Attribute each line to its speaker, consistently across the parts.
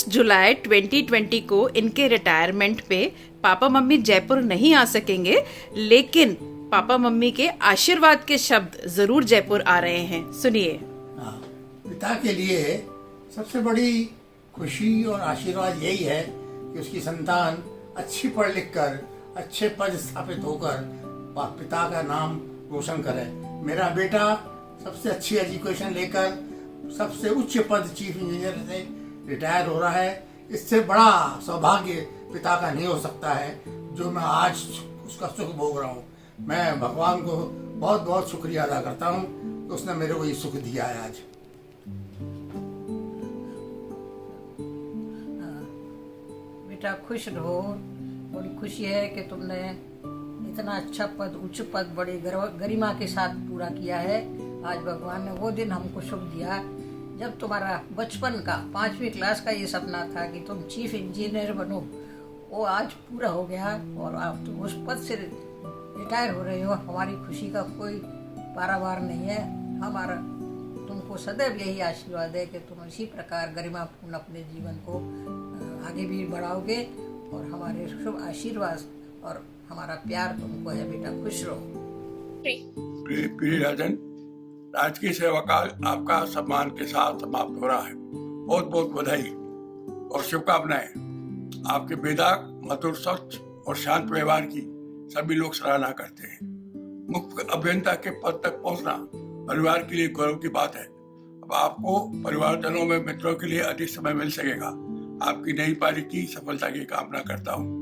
Speaker 1: जुलाई 2020 को इनके रिटायरमेंट पे पापा मम्मी जयपुर नहीं आ सकेंगे, लेकिन पापा मम्मी के आशीर्वाद के शब्द जरूर जयपुर आ रहे हैं। सुनिए।
Speaker 2: पिता के लिए सबसे बड़ी खुशी और आशीर्वाद यही है कि उसकी संतान अच्छी पढ़ लिख कर अच्छे पद स्थापित होकर पिता का नाम रोशन करे। मेरा बेटा सबसे अच्छी एजुकेशन लेकर सबसे उच्च पद चीफ इंजीनियर से रिटायर हो रहा है। इससे बड़ा सौभाग्य पिता का नहीं हो सकता है जो मैं आज उसका सुख भोग रहा हूँ। मैं भगवान को बहुत बहुत शुक्रिया अदा करता हूँ कि उसने मेरे को ये सुख दिया है आज।
Speaker 3: बेटा खुश रहो। बड़ी खुशी है कि तुमने इतना अच्छा पद, उच्च पद बड़ी गरिमा के साथ पूरा किया है। आज भगवान ने वो दिन हमको सुख दिया जब तुम्हारा बचपन का 5वीं क्लास का ये सपना था कि तुम चीफ इंजीनियर बनो, वो आज पूरा हो गया और आप तुम उस पद से रिटायर हो रहे हो। हमारी खुशी का कोई पारावार नहीं है। हमारा तुमको सदैव यही आशीर्वाद है कि तुम इसी प्रकार गरिमापूर्ण अपने जीवन को आगे भी बढ़ाओगे और हमारे शुभ आशीर्वाद और हमारा प्यार तुमको है। बेटा खुश रहो।
Speaker 4: प्रिय राजन, राजकीय सेवा काल आपका सम्मान के साथ समाप्त हो रहा है। बहुत बहुत बधाई और शुभकामनाएं। आपके बेदाग, मधुर, स्वच्छ और शांत व्यवहार की सभी लोग सराहना करते हैं। मुख्य अभियंता के पद तक पहुंचना परिवार के लिए गौरव की बात है। अब आपको परिवारजनों में मित्रों के लिए अधिक समय मिल सकेगा। आपकी नई पारी की सफलता की कामना करता हूँ।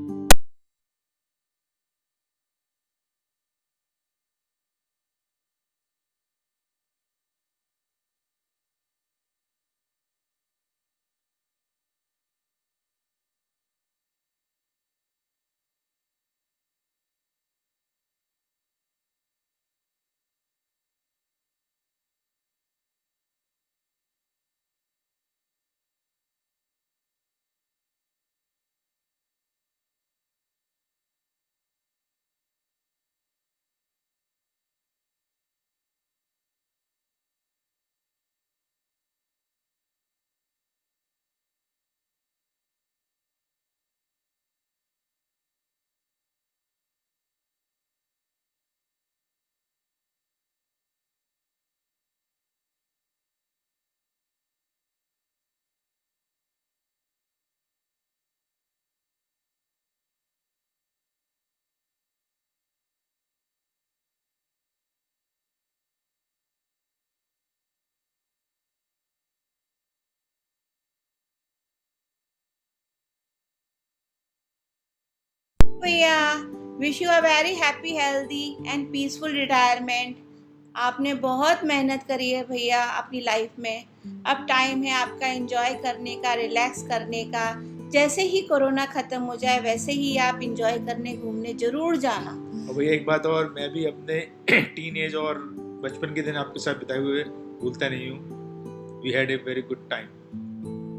Speaker 5: भैया, wish you a very happy, healthy and peaceful retirement. आपने बहुत मेहनत करी है भैया अपनी लाइफ में। अब टाइम है आपका एंजॉय करने का, रिलैक्स करने का। जैसे ही कोरोना ख़त्म हो जाए वैसे ही आप एंजॉय करने, घूमने ज़रूर जाना।
Speaker 6: और भैया एक बात और, मैं भी अपने टीन एज और बचपन के दिन आपके साथ बिताए हुए भूलता नहीं हूँ। We had a very good time.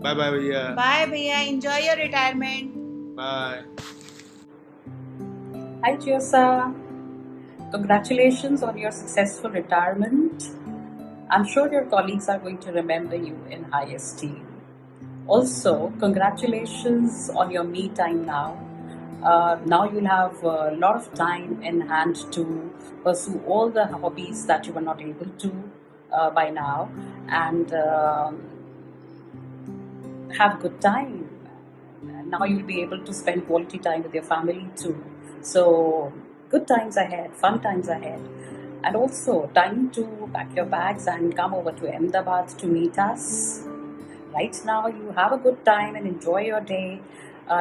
Speaker 6: Bye bye भैया।
Speaker 5: बाय भैया, enjoy your retirement.
Speaker 6: Bye.
Speaker 7: Hi Chiosa, congratulations on your successful retirement. I'm sure your colleagues are going to remember you in high esteem. Also, congratulations on your me time now. Now you'll have a lot of time in hand to pursue all the hobbies that you were not able to by now, and have good time. Now you'll be able to spend quality time with your family too. So good times ahead, fun times ahead. And also time to pack your bags and come over to Ahmedabad to meet us. Right now you have a good time and enjoy your day.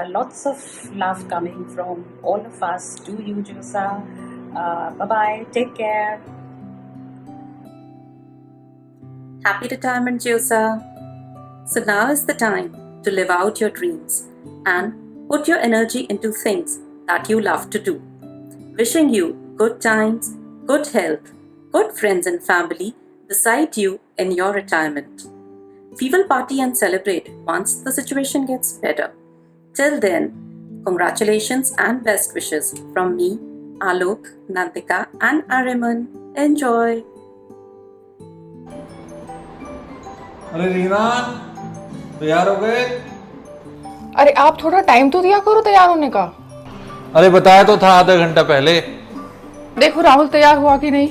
Speaker 7: Lots of love coming from all of us to you, Josa. Bye-bye, take care. Happy retirement, Josa. So now is the time to live out your dreams and put your energy into things that you love to do. Wishing you good times, good health, good friends and family beside you in your retirement. We will party and celebrate once the situation gets better. Till then, congratulations and best wishes from me, Alok, Nantika and Ariman. Enjoy!
Speaker 8: अरे रीना, तैयार हो गए?
Speaker 9: अरे आप थोड़ा time तो दिया करो तैयार होने का।
Speaker 8: अरे बताया तो था आधा घंटा पहले।
Speaker 9: देखो राहुल तैयार हुआ कि नहीं।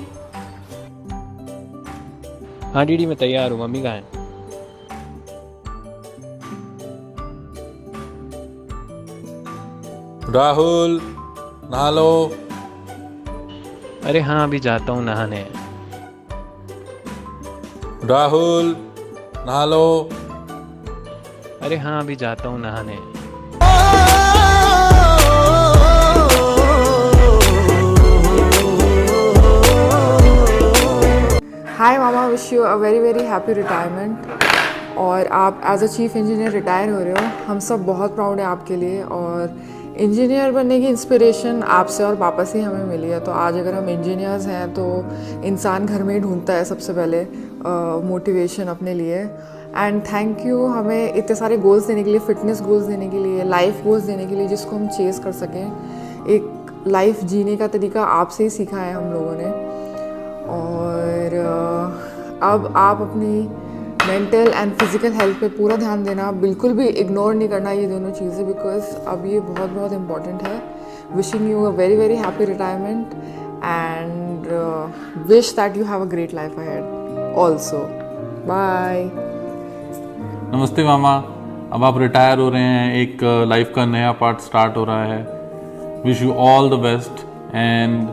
Speaker 10: हाँ डीडी मैं तैयार हूँ, मम्मी कहाँ है?
Speaker 8: राहुल, नहा लो।
Speaker 10: अरे हाँ अभी जाता हूँ नहाने।
Speaker 8: राहुल, नहा लो।
Speaker 10: अरे हाँ अभी जाता हूँ नहाने।
Speaker 9: Hi mama, wish you a very very happy retirement. और आप as a chief engineer retire हो रहे हो, हम सब बहुत प्राउड है आपके लिए। और इंजीनियर बनने की इंस्पिरेशन आपसे और पापा से ही हमें मिली है। तो आज अगर हम इंजीनियर्स हैं तो इंसान घर में ही ढूंढता है सबसे पहले मोटिवेशन अपने लिए। एंड थैंक यू हमें इतने सारे गोल्स देने के लिए, फिटनेस गोल्स देने के लिए, लाइफ गोल्स देने के लिए, जिसको हम चेस कर सकें। एक लाइफ जीने का तरीका आपसे ही सीखा है हम लोगों ने। और अब आप अपनी मेंटल एंड फिज़िकल हेल्थ पे पूरा ध्यान देना, बिल्कुल भी इग्नोर नहीं करना ये दोनों चीज़ें, बिकॉज अब ये बहुत बहुत इम्पॉर्टेंट है। Wishing you a very very happy retirement and wish that you have a great life ahead also. Bye.
Speaker 8: नमस्ते मामा, अब आप रिटायर हो रहे हैं, एक लाइफ का नया पार्ट स्टार्ट हो रहा है। Wish you all the best. And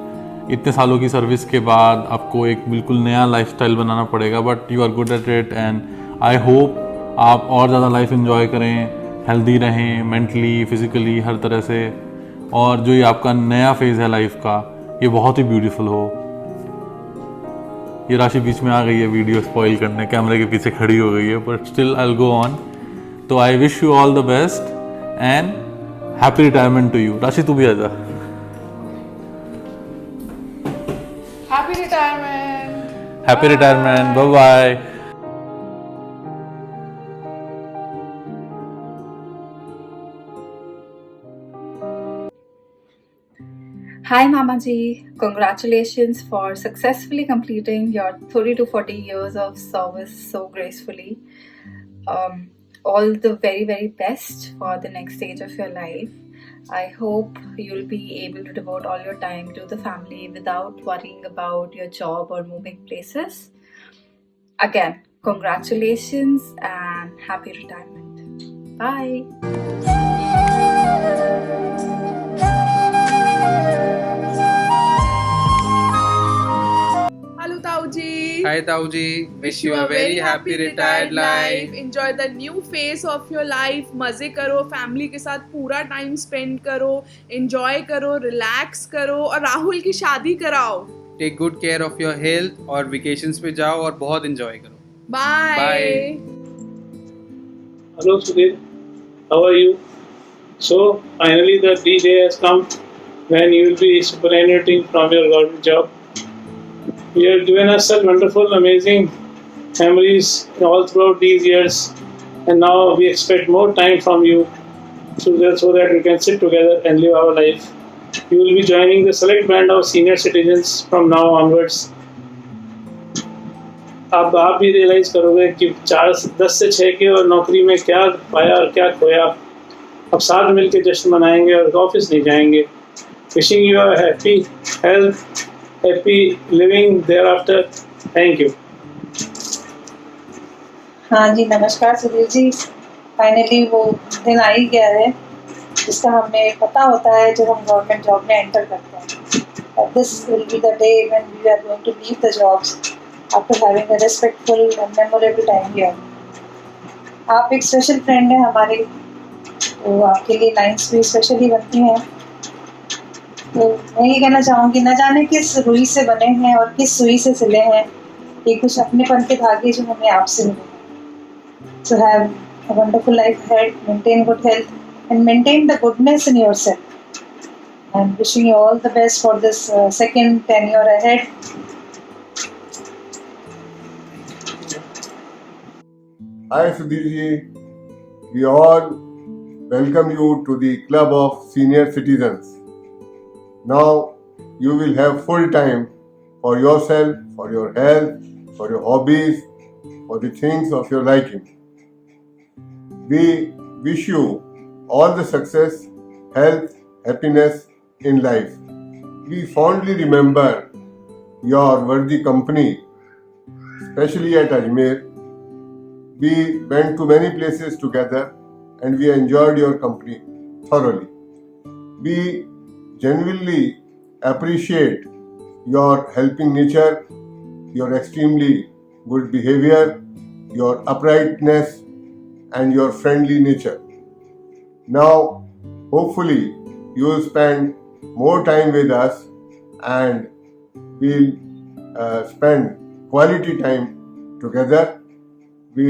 Speaker 8: इतने सालों की सर्विस के बाद आपको एक बिल्कुल नया लाइफस्टाइल बनाना पड़ेगा, but you are good at it. And I hope आप और ज़्यादा लाइफ एंजॉय करें, हेल्दी रहें मेंटली, फिजिकली, हर तरह से। और जो ये आपका नया फेज़ है लाइफ का, ये बहुत ही ब्यूटीफुल हो। ये राशि बीच में आ गई है वीडियो स्पॉइल करने, कैमरे के पीछे खड़ी हो गई है, but still I will go on. तो I wish you all the best and happy retirement to you. Rashi तू भी आ जा।
Speaker 9: Happy retirement.
Speaker 8: Happy retirement, bye bye.
Speaker 11: Hi Mama Ji, congratulations for successfully completing your 30 to 40 years of service so gracefully. All the very very best for the next stage of your life. I hope you'll be able to devote all your time to the family without worrying about your job or moving places. Again, congratulations and happy retirement. Bye.
Speaker 12: Hello Tauji.
Speaker 13: Hi Tauji, wish you a very happy retired life.
Speaker 12: Enjoy the new phase of your life. मजे करो, family के साथ पूरा time spend करो, enjoy करो, relax करो और राहुल की शादी कराओ।
Speaker 13: Take good care of your health और vacations पे जाओ और बहुत enjoy करो।
Speaker 12: Bye.
Speaker 14: Hello Sudhir, how are you? So finally the day has come when you will be superannuating from your government job. You have given us such wonderful, amazing memories all throughout these years, and now we expect more time from you so that we can sit together and live our life. You will be joining the select band of senior citizens from now onwards. आप भी realise करोगे कि 10 से 6 की और नौकरी में क्या पाया और क्या खोया, अब साथ मिल के जश्न मनाएंगे और ऑफिस नहीं जाएंगे। Wishing you a happy health, happy living thereafter. Thank you.
Speaker 15: हाँ जी, नमस्कार सुधीर जी। फाइनली वो दिन आ ही गया है जिसका हमें पता होता है जब हम गवर्नमेंट जॉब में एंटर करते हैं। This will be the day when we are going to leave the jobs after having a respectful and memorable time here. आप एक स्पेशल फ्रेंड हैं हमारे, तो आपके लिए लाइन्स भी स्पेशली बनती हैं। तो मैं ये कहना चाहूँगी, न जाने किस रुई से बने हैं और किस सुई से सिले हैं ये कुछ अपनेपन के धागे जो हमें आपसे मिले। So have a wonderful life ahead, maintain good health and maintain the goodness in yourself. And wishing you all the best for this second tenure ahead.
Speaker 16: Hi Sudhir ji, we all welcome you to the Club of Senior Citizens. Now you will have full time for yourself, for your health, for your hobbies, for the things of your liking. We wish you all the success, health, happiness in life. We fondly remember your worthy company, especially at Ajmer. We went to many places together and we enjoyed your company thoroughly. We genuinely appreciate your helping nature, your extremely good behavior, your uprightness, and your friendly nature. Now, hopefully, you will spend more time with us and we'll spend quality time together. We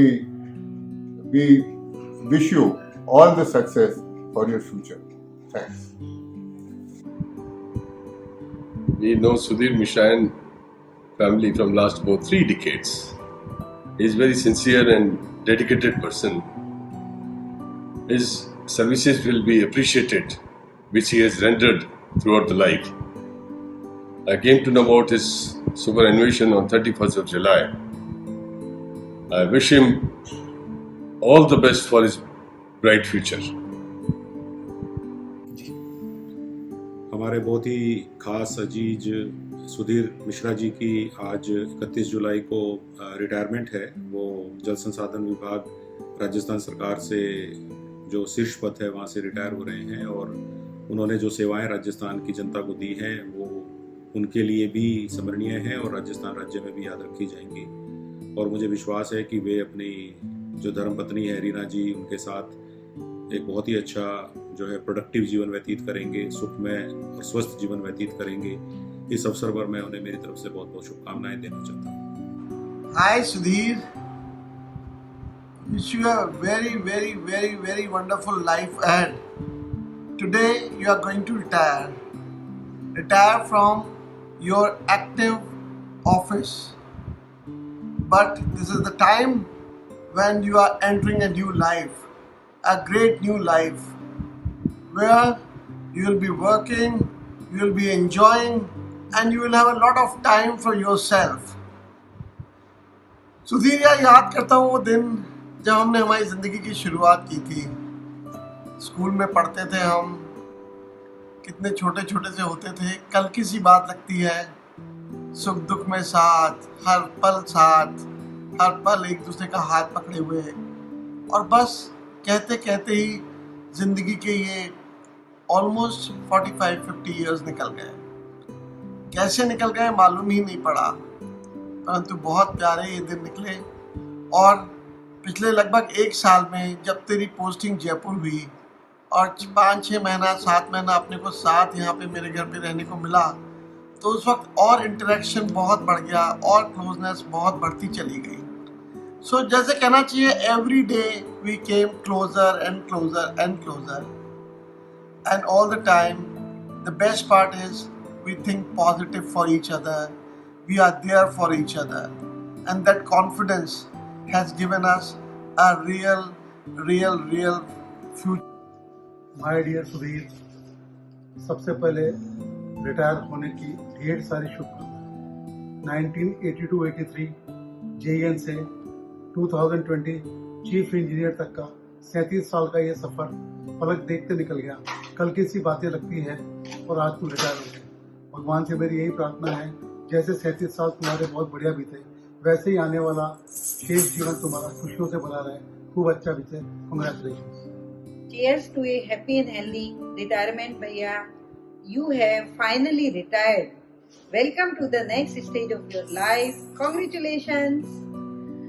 Speaker 16: wish you all the success for your future. Thanks.
Speaker 17: We know Sudhir Mishra and family from last about 3 decades. He is very sincere and dedicated person. His services will be appreciated, which he has rendered throughout the life. I came to know about his superannuation on 31st of July. I wish him all the best for his bright future.
Speaker 6: हमारे बहुत ही खास अजीज सुधीर मिश्रा जी की आज 31 जुलाई को retirement है। वो जल संसाधन विभाग राजस्थान सरकार से जो शीर्ष पद है वहाँ से रिटायर हो रहे हैं और उन्होंने जो सेवाएं राजस्थान की जनता को दी हैं वो उनके लिए भी स्मरणीय हैं और राजस्थान राज्य में भी याद रखी जाएंगी। और मुझे विश्वास है कि वे अपनी जो धर्मपत्नी है रीना जी, उनके साथ एक बहुत ही अच्छा जो है प्रोडक्टिव जीवन व्यतीत करेंगे, सुखमय और स्वस्थ जीवन व्यतीत करेंगे। इस अवसर पर मैं उन्हें मेरी तरफ से बहुत बहुत शुभकामनाएं देना चाहता हूँ।
Speaker 18: हाय Sudhir, wish you a very very very very wonderful life ahead. Today you are going to retire from your active office, but this is the time when you are entering a new life, a great new life where you will be working, you will be enjoying and you will have a lot of time for yourself. Sudhir, याद करता हूँ वो दिन जब हमने हमारी ज़िंदगी की शुरुआत की थी। स्कूल में पढ़ते थे हम, कितने छोटे छोटे से होते थे, कल की सी बात लगती है। सुख दुख में साथ, हर पल एक दूसरे का हाथ पकड़े हुए और बस कहते कहते ही ज़िंदगी के ये ऑलमोस्ट 45-50 ईयर्स निकल गए। कैसे निकल गए मालूम ही नहीं पड़ा, परंतु बहुत प्यारे ये दिन निकले। और पिछले लगभग 1 साल में जब तेरी पोस्टिंग जयपुर हुई और 5-6 महीना 7 महीना अपने को साथ यहाँ पे मेरे घर पे रहने को मिला, तो उस वक्त और इंटरेक्शन बहुत बढ़ गया और क्लोजनेस बहुत बढ़ती चली गई। सो जैसे कहना चाहिए, every day we came closer and closer and closer, and all the time the best part is we think positive for each other, we are there for each other, and that confidence has given us a real future.
Speaker 19: My dear Sudhir, सबसे पहले retire होने की ढेर सारी शुभकामनाएं। 1982-83 JN से 2020 chief engineer तक का 37 साल का ये सफर पलक देखते निकल गया। कल की सी बातें लगती है और आज तू रिटायर हो गया। भगवान से मेरी यही प्रार्थना है, जैसे 37 साल तुम्हारे बहुत बढ़िया बीते, वैसे ही आने वाला शेष जीवन तुम्हारा खुशियों से भरा रहे, खूब अच्छा बीते। Congratulation.
Speaker 3: Cheers to a happy and healthy retirement, Bhaiya. You have finally retired. Welcome to the next stage of your life. Congratulations.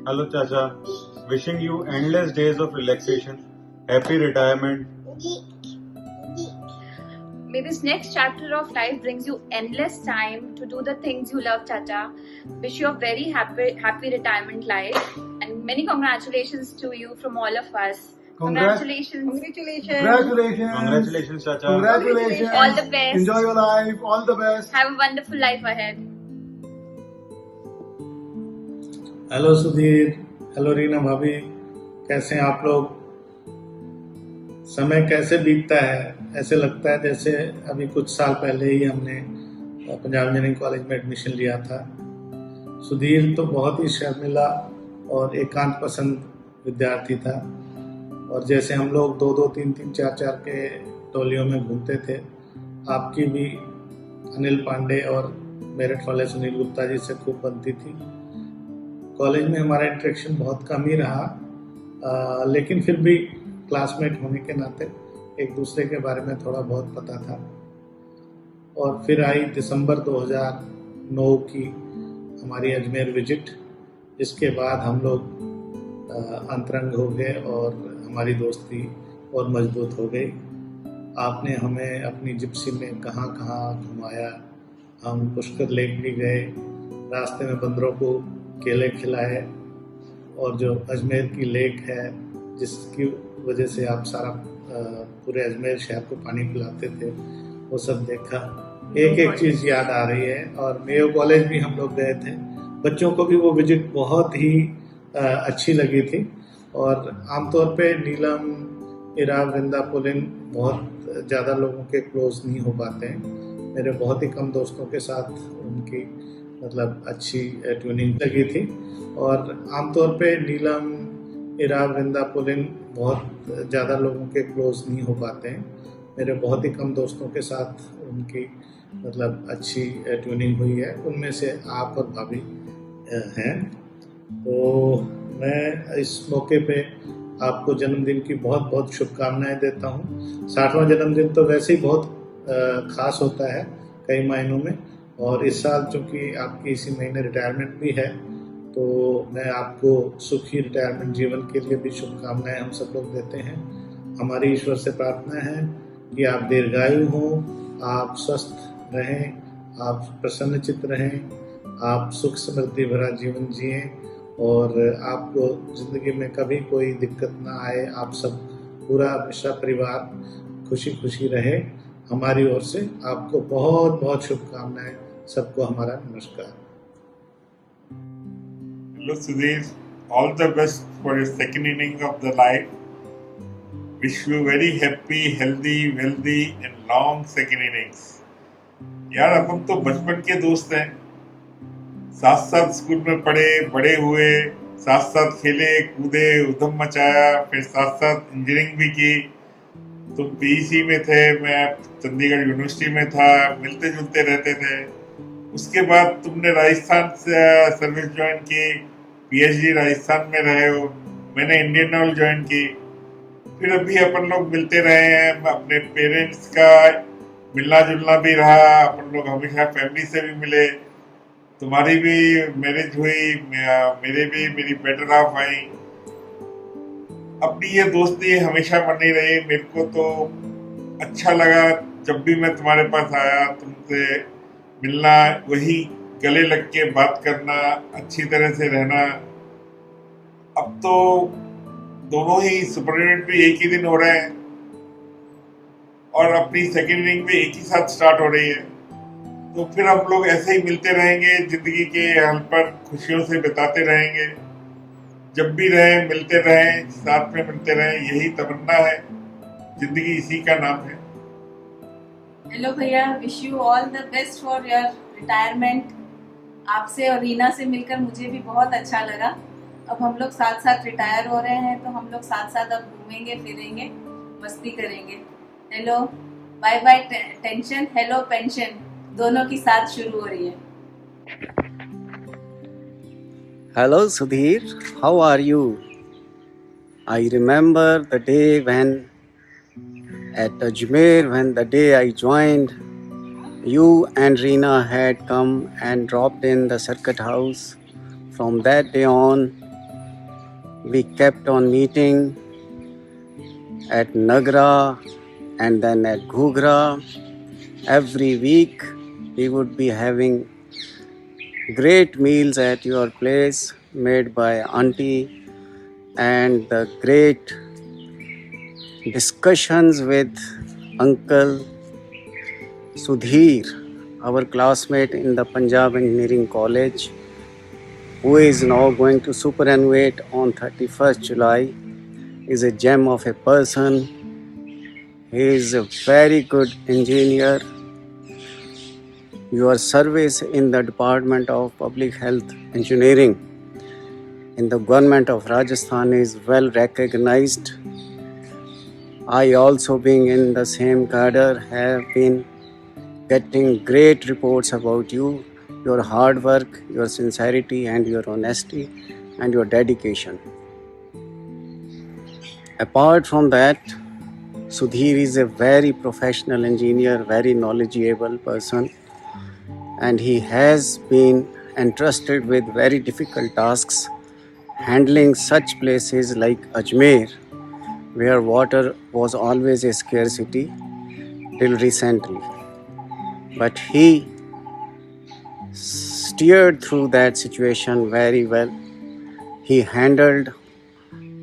Speaker 20: Hello, Chacha. Wishing you endless days of relaxation. Happy retirement.
Speaker 21: May this next chapter of life brings you endless time to do the things you love, Chacha. Wish you a very happy retirement life, and many congratulations to you from all of us. Congratulations.
Speaker 3: Congratulations.
Speaker 19: Congratulations.
Speaker 20: Congratulations, Chacha.
Speaker 19: Congratulations.
Speaker 21: All the best.
Speaker 19: Enjoy your life. All the best.
Speaker 21: Have a wonderful life ahead.
Speaker 22: Hello Sudhir, hello Reena भाभी, कैसे हैं आप लोग? समय कैसे बीतता है, ऐसे लगता है जैसे अभी कुछ साल पहले ही हमने पंजाब इंजीनियरिंग कॉलेज में एडमिशन लिया था। सुधीर तो बहुत ही शर्मिला और एकांत पसंद विद्यार्थी था, और जैसे हम लोग 2-2, 3-3, 4-4 के टोलियों में घूमते थे, आपकी भी अनिल पांडे और मेरठ वाले सुनील गुप्ता जी से खूब बनती थी। कॉलेज में हमारा इंटरेक्शन बहुत कम ही रहा, लेकिन फिर भी क्लासमेट होने के नाते एक दूसरे के बारे में थोड़ा बहुत पता था। और फिर आई दिसंबर 2009 की हमारी अजमेर विजिट, जिसके बाद हम लोग अंतरंग हो गए और हमारी दोस्ती और मजबूत हो गई। आपने हमें अपनी जिप्सी में कहाँ कहाँ घुमाया, हम पुष्कर लेक भी गए, रास्ते में बंदरों को केले खिलाए, और जो अजमेर की लेक है जिसकी वजह से आप सारा पूरे अजमेर शहर को पानी पिलाते थे, वो सब देखा। एक एक चीज़ याद आ रही है। और मेयो कॉलेज भी हम लोग गए थे, बच्चों को भी वो विजिट बहुत ही अच्छी लगी थी। और आमतौर पे नीलम, इरा, वृंदा, पुलिन बहुत ज़्यादा लोगों के क्लोज नहीं हो पाते हैं। मेरे बहुत ही कम दोस्तों के साथ उनकी मतलब अच्छी ट्यूनिंग लगी थी। और आमतौर पे नीलम, इरा, वृंदा, पुलिन बहुत ज़्यादा लोगों के क्लोज नहीं हो पाते हैं। मेरे बहुत ही कम दोस्तों के साथ उनकी मतलब अच्छी ट्यूनिंग हुई है, उनमें से आप और भाभी हैं। तो मैं इस मौके पे आपको जन्मदिन की बहुत बहुत शुभकामनाएं देता हूँ। 60वां जन्मदिन तो वैसे ही बहुत ख़ास होता है कई मायनों में, और इस साल चूँकि आपकी इसी महीने रिटायरमेंट भी है, तो मैं आपको सुखी रिटायरमेंट जीवन के लिए भी शुभकामनाएं हम सब लोग देते हैं। हमारी ईश्वर से प्रार्थना है कि आप दीर्घायु हों, आप स्वस्थ रहें, आप प्रसन्नचित्त रहें, आप सुख समृद्धि भरा जीवन जिएं, और आपको ज़िंदगी में कभी कोई दिक्कत ना आए। आप सब पूरा मिश्रा परिवार खुशी खुशी रहे। हमारी ओर से आपको बहुत बहुत शुभकामनाएं। सबको हमारा नमस्कार।
Speaker 23: Hello Sudhir, all the best for your second inning of the life. Wish you very happy, healthy, wealthy and long second innings. यार अपन तो बचपन के दोस्त हैं, साथ साथ स्कूल में पढ़े बड़े हुए, साथ साथ खेले कूदे उधम मचाया, फिर साथ साथ इंजीनियरिंग भी की। तुम पीईसी में थे, मैं चंडीगढ़ यूनिवर्सिटी में था, मिलते जुलते रहते थे। उसके बाद तुमने राजस्थान से सर्विस ज्वाइन की, पीएचडी राजस्थान में रहे हो, मैंने इंडियन ऑयल ज्वाइन की। फिर अभी अपन लोग मिलते रहे हैं, अपने पेरेंट्स का मिलना जुलना भी रहा, अपन लोग हमेशा फैमिली से भी मिले। तुम्हारी भी मैरिज हुई, मेरी बेटर हाफ आई। अपनी ये दोस्ती हमेशा बनी रही। मेरे को तो अच्छा लगा जब भी मैं तुम्हारे पास आया, तुमसे मिलना, वही गले लग के बात करना, अच्छी तरह से रहना। अब तो दोनों ही सुपरडेंट भी एक ही दिन हो रहे हैं और अपनी सेकेंड इनिंग भी एक ही साथ स्टार्ट हो रही है। तो फिर हम लोग ऐसे ही मिलते रहेंगे, जिंदगी के हल पर खुशियों से बिताते रहेंगे। जब भी रहें मिलते रहें, साथ में मिलते रहें, यही तमन्ना है। जिंदगी इसी का नाम है।
Speaker 24: हेलो भैया, wish you all the best for your retirement. आपसे और रीना से मिलकर मुझे भी बहुत अच्छा लगा। अब हम लोग साथ साथ रिटायर हो रहे हैं तो हम लोग साथ साथ अब घूमेंगे फिरेंगे मस्ती करेंगे। Hello bye bye tension, hello pension, दोनों की साथ शुरू हो रही है।
Speaker 1: Hello Sudhir, how are you? I remember the day when at Ajmer, when the day I joined, you and Reena had come and dropped in the circuit house. From that day on, we kept on meeting at Nagra and then at Ghugra. Every week we would be having great meals at your place made by auntie, and the great discussions with Uncle Sudhir, our classmate in the Punjab Engineering College, who is now going to superannuate on 31st July, is a gem of a person. He is a very good engineer. Your service in the Department of Public Health Engineering in the government of Rajasthan is well recognized. I also, being in the same cadre, have been getting great reports about you, your hard work, your sincerity and your honesty and your dedication. Apart from that, Sudhir is a very professional engineer, very knowledgeable person, and he has been entrusted with very difficult tasks, handling such places like Ajmer, where water was always a scarcity till recently. But he steered through that situation very well. He handled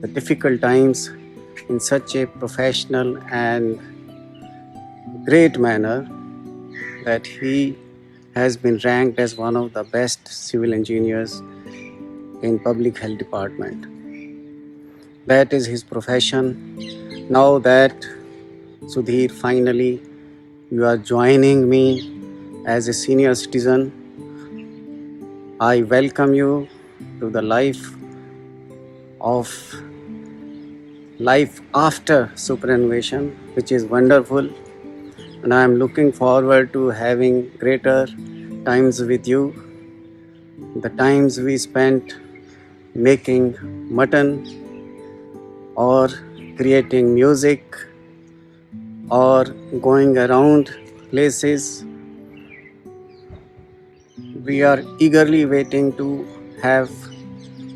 Speaker 1: the difficult times in such a professional and great manner that he has been ranked as one of the best civil engineers in public health department. That is his profession. Now that Sudhir, finally you are joining me as a senior citizen, I welcome you to the life after superannuation, which is wonderful, and I am looking forward to having greater times with you. The times we spent making mutton or creating music or going around places. We are eagerly waiting to have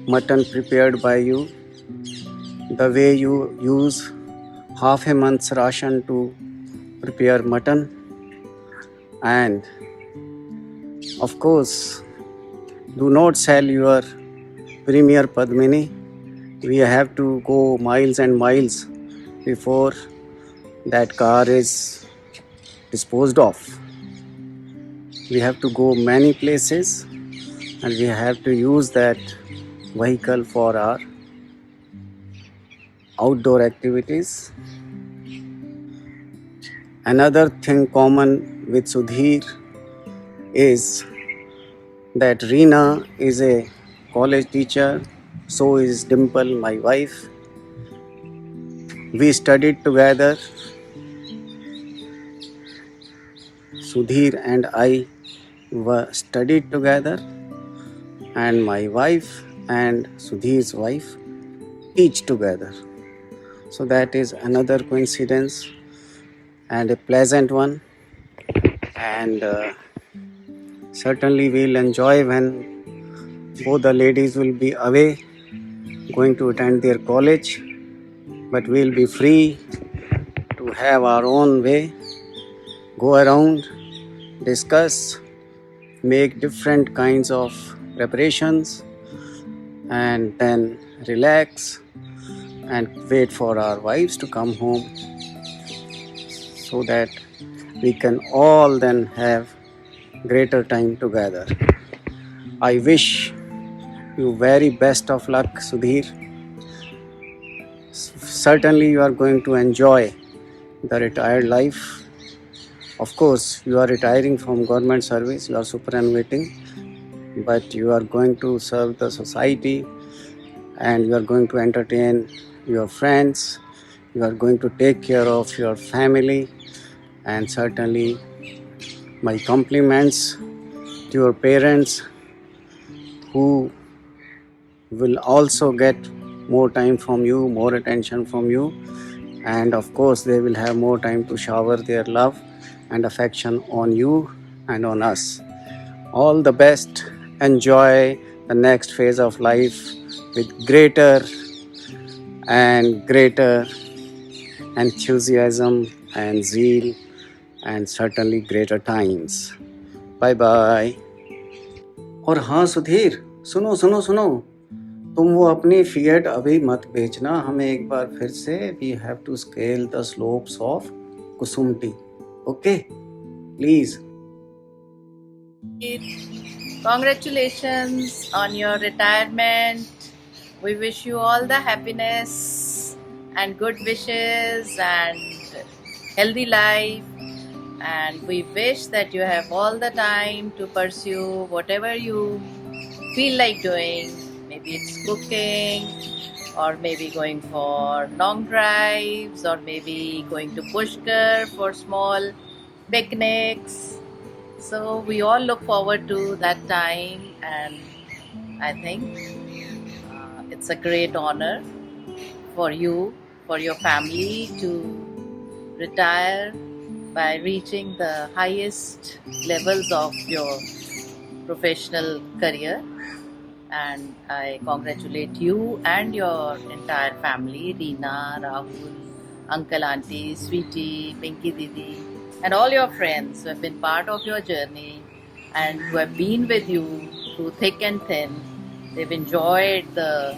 Speaker 1: mutton prepared by you, the way you use half a month's ration to prepare mutton. And of course, do not sell your Premier Padmini. We have to go miles and miles before that car is disposed of. We have to go many places and we have to use that vehicle for our outdoor activities. Another thing common with Sudhir is that Reena is a college teacher, so is Dimple, my wife. We studied together. Sudhir and I were studied together, and my wife and Sudhir's wife teach together. So that is another coincidence and a pleasant one, and certainly we'll enjoy when both the ladies will be away going to attend their college, but we'll be free to have our own way, go around, discuss, make different kinds of preparations, and then relax and wait for our wives to come home so that we can all then have greater time together. I wish you very best of luck, Sudhir. Certainly you are going to enjoy the retired life. Of course, you are retiring from government service, you are superannuating, but you are going to serve the society and you are going to entertain your friends, you are going to take care of your family, and certainly my compliments to your parents who will also get more time from you, more attention from you, and of course they will have more time to shower their love and affection on you and on us. All the best. Enjoy the next phase of life with greater and greater enthusiasm and zeal and certainly greater times. Bye bye. और हाँ सुधीर, सुनो सुनो सुनो, तुम वो अपनी fiat अभी मत बेचना, हमें एक बार फिर से we have to scale the slopes of कुसुमटी. Okay please.
Speaker 24: Congratulations on your retirement. We wish you all the happiness and good wishes and healthy life. And we wish that you have all the time to pursue whatever you feel like doing. Maybe it's cooking, or maybe going for long drives, or maybe going to Pushkar for small picnics. So we all look forward to that time, and I think it's a great honor for you, for your family to retire by reaching the highest levels of your professional career. And I congratulate you and your entire family, Reena, Rahul, Uncle, Auntie, Sweetie, Pinky Didi, and all your friends who have been part of your journey and who have been with you through thick and thin. They've enjoyed the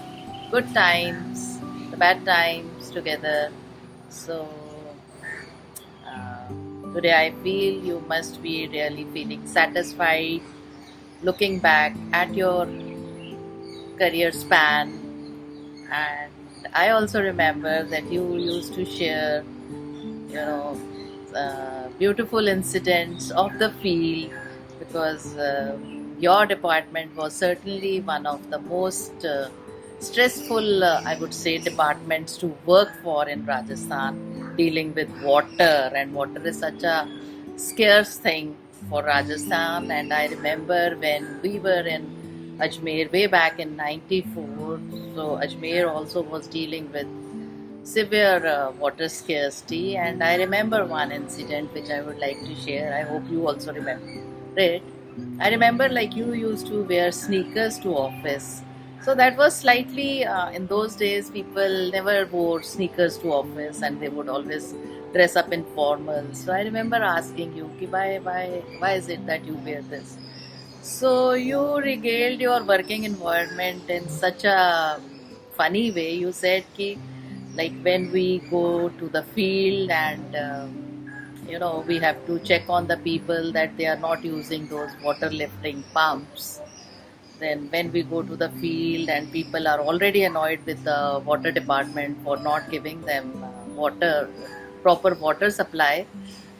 Speaker 24: good times, the bad times together. So today I feel you must be really feeling satisfied looking back at your career span. And I also remember that you used to share, beautiful incidents of the field, because your department was certainly one of the most stressful, I would say, departments to work for in Rajasthan, dealing with water, and water is such a scarce thing for Rajasthan. And I remember when we were in Ajmer way back in '94, so Ajmer also was dealing with severe water scarcity. And I remember one incident which I would like to share. I hope you also remember it. I remember like you used to wear sneakers to office. So that was slightly, in those days people never wore sneakers to office and they would always dress up in formal. So I remember asking you, ki why is it that you wear this? So you regaled your working environment in such a funny way. You said ki, like when we go to the field and we have to check on the people that they are not using those water lifting pumps. Then when we go to the field and people are already annoyed with the water department for not giving them proper water supply,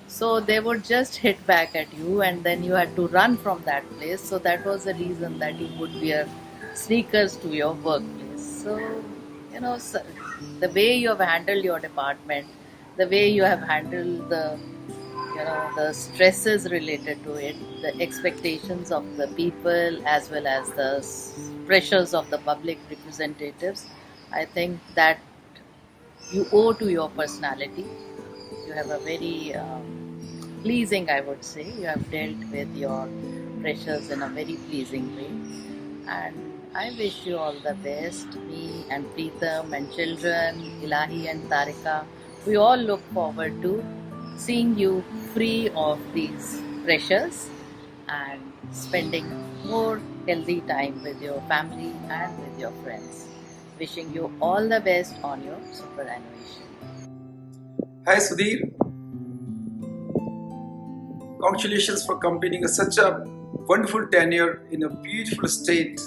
Speaker 24: so they would just hit back at you and then you had to run from that place. So that was the reason that you would wear sneakers to your workplace. So, the way you have handled your department, the way you have handled the stresses related to it, the expectations of the people as well as the pressures of the public representatives, I think that you owe to your personality. You have a very pleasing, I would say, you have dealt with your pressures in a very pleasing way. And I wish you all the best. Me and Preetham and children, Ilahi and Tarika, we all look forward to seeing you free of these pressures and spending more healthy time with your family and with your friends. Wishing you all the best on your superannuation.
Speaker 2: Hi Sudhir. Congratulations for completing such a wonderful tenure in a beautiful state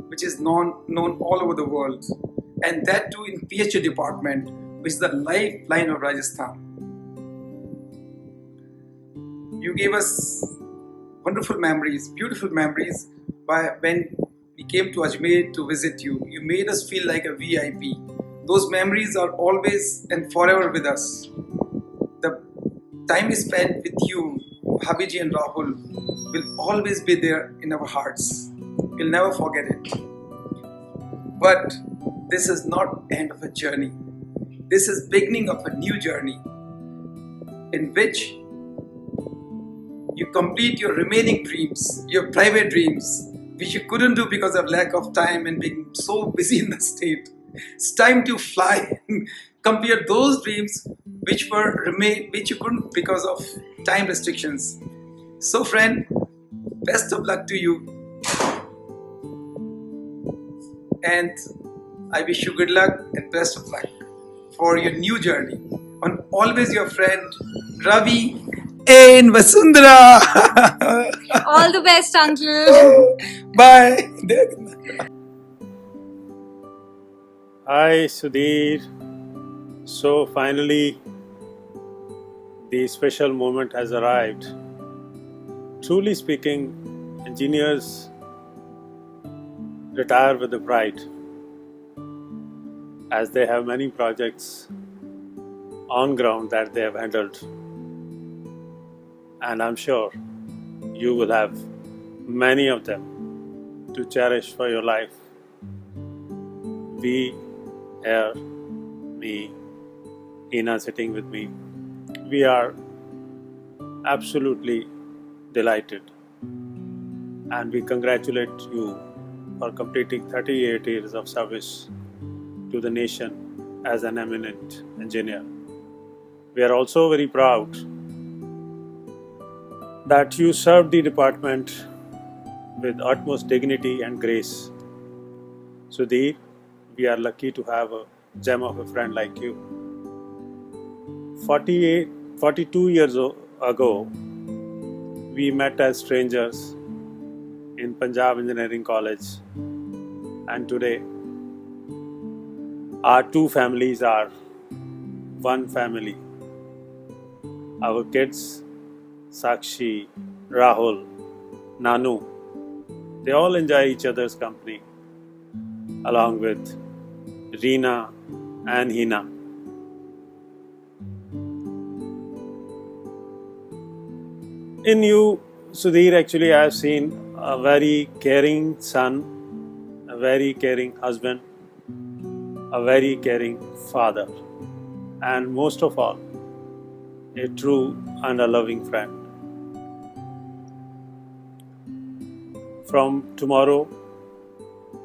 Speaker 2: which is known all over the world, and that too in PhD department, which is the lifeline of Rajasthan. You gave us wonderful memories, beautiful memories, when we came to Ajmer to visit you. You made us feel like a VIP. Those memories are always and forever with us. The time we spent with you, Bhabiji and Rahul, will always be there in our hearts. We'll never forget it. But this is not end of a journey. This is beginning of a new journey in which you complete your remaining dreams, your private dreams, which you couldn't do because of lack of time and being so busy in the state. It's time to fly and complete those dreams which you couldn't because of time restrictions. So friend, best of luck to you. And I wish you good luck and best of luck for your new journey. And always your friend, Ravi and Vasundhara.
Speaker 21: All the best, uncle.
Speaker 2: Bye.
Speaker 4: Hi Sudhir. So finally the special moment has arrived. Truly speaking, engineers retire with a pride as they have many projects on ground that they have handled, and I'm sure you will have many of them to cherish for your life. We here, me, Hina sitting with me, we are absolutely delighted, and we congratulate you for completing 38 years of service to the nation as an eminent engineer. We are also very proud that you served the department with utmost dignity and grace. Sudhir, we are lucky to have a gem of a friend like you. 42 years ago, we met as strangers in Punjab Engineering College, and today our two families are one family. Our kids, Sakshi, Rahul, Nanu, they all enjoy each other's company, along with Reena and Hina. In you, Sudhir, actually I have seen a very caring son, a very caring husband, a very caring father, and most of all, a true and a loving friend. From tomorrow,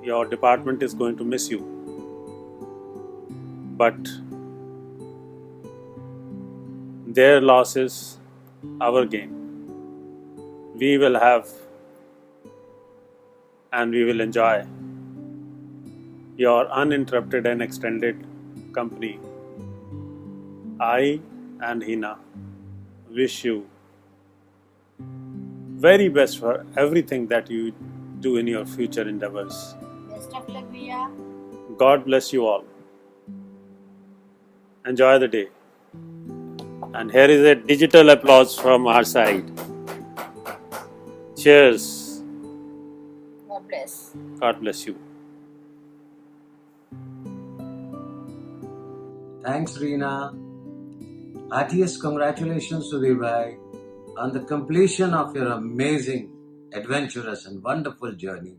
Speaker 4: your department is going to miss you, but their loss is our gain. We will have and we will enjoy your uninterrupted and extended company. I and Hina wish you very best for everything that you do in your future endeavors.
Speaker 21: Best of luck, Bhaiya.
Speaker 4: God bless you all. Enjoy the day. And here is a digital applause from our side. Cheers.
Speaker 21: God bless.
Speaker 4: God bless you.
Speaker 5: Thanks, Reena. Heartiest congratulations, Sudhir bhai, on the completion of your amazing, adventurous and wonderful journey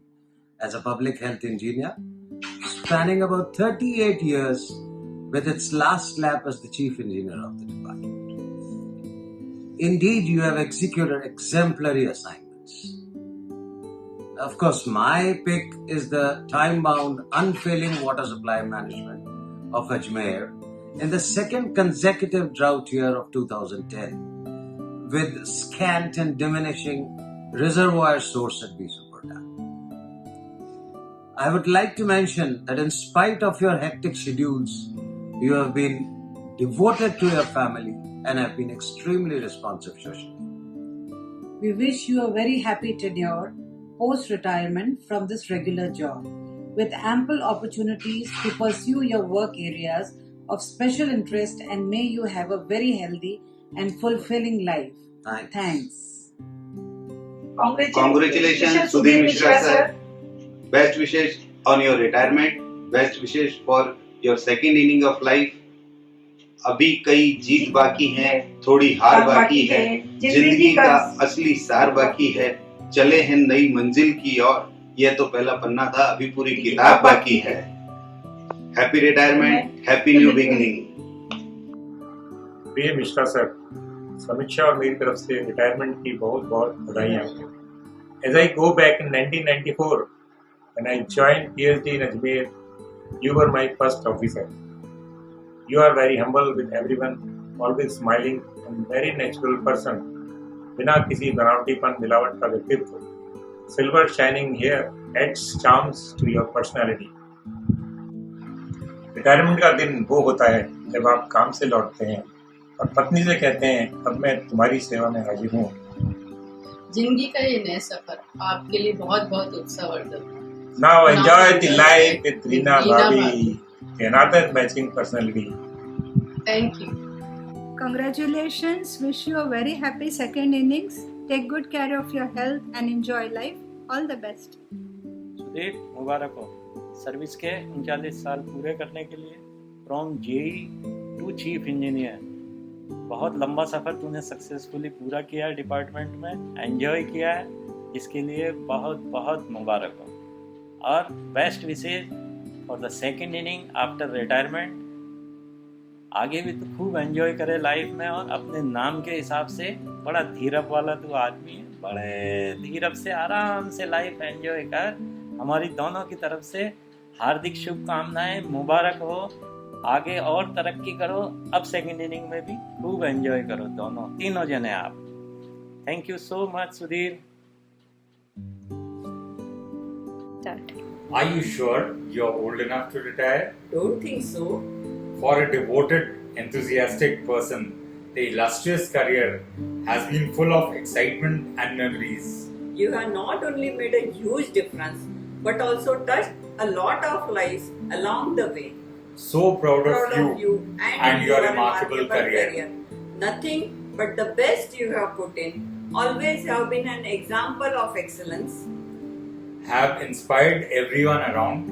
Speaker 5: as a public health engineer, spanning about 38 years with its last lap as the chief engineer of the department. Indeed, you have executed exemplary assignments. Of course, my pick is the time-bound, unfailing water supply management of Ajmer in the second consecutive drought year of 2010, with scant and diminishing reservoir source at Bisupur Dam. I would like to mention that in spite of your hectic schedules, you have been devoted to your family and have been extremely responsive socially.
Speaker 7: We wish you a very happy tenure post-retirement from this regular job, with ample opportunities to pursue your work areas of special interest, and may you have a very healthy and fulfilling life. Thanks.
Speaker 10: Congratulations, Sudhir Mishra sir.
Speaker 8: Best wishes on your retirement. Best wishes for your second inning of life. अभी कई जीत बाकी हैं, थोड़ी हार बाकी है, जिंदगी का असली सार बाकी है, चले हैं नई मंजिल की ओर, यह तो पहला पन्ना था, अभी पूरी किताब बाकी है। Happy retirement, happy new beginning.
Speaker 9: प्रिय मिश्रा सर, समीक्षा और मेरी तरफ से रिटायरमेंट की बहुत बहुत बधाइयाँ। As I go back in 1994, when I joined PhD in Ajmer, you were my first officer. You are very humble with everyone, always smiling and very natural person. बिना किसी बनावटीपन मिलावट का व्यक्तित्व. Silver shining hair adds charms to your personality. Retirement का दिन वो होता है जब आप काम से लौटते हैं और पत्नी से कहते हैं अब मैं तुम्हारी सेवा में हाजिर हूँ।
Speaker 10: जिंदगी का ये नया सफर आपके लिए बहुत बहुत उत्साहवर्धक।
Speaker 9: Now enjoy the life with Reena Bhabhi, another matching personality.
Speaker 10: Thank you.
Speaker 11: Congratulations. Wish you a very happy second innings. Take good care of your health and enjoy life. All the best.
Speaker 4: Sudhir, मुबारक हो service के 39 साल पूरे करने के लिए। From JE to chief engineer, बहुत लंबा सफ़र तूने सक्सेसफुली पूरा किया है डिपार्टमेंट में, एंजॉय किया है, इसके लिए बहुत बहुत मुबारक हो। और best wishes for the second inning after retirement. आगे भी तो खूब एंजॉय करे लाइफ में, और अपने नाम के हिसाब से बड़ा धीरज वाला तू आदमी है, बड़े धीरज से आराम से लाइफ एंजॉय कर। हमारी दोनों की तरफ से हार्दिक शुभकामनाएं, मुबारक हो, आगे और तरक्की करो। अब सेकेंड इनिंग में भी खूब एंजॉय करो, दोनों तीनों जने आप। Thank you so much Sudhir.
Speaker 25: Are you sure you're old enough to retire?
Speaker 26: Don't think so.
Speaker 25: For a devoted, enthusiastic person, the illustrious career has been full of excitement and memories.
Speaker 26: You have not only made a huge difference, but also touched a lot of lives along the way.
Speaker 25: So proud of you and your remarkable career.
Speaker 26: Nothing but the best you have put in. Always have been an example of excellence.
Speaker 25: Have inspired everyone around,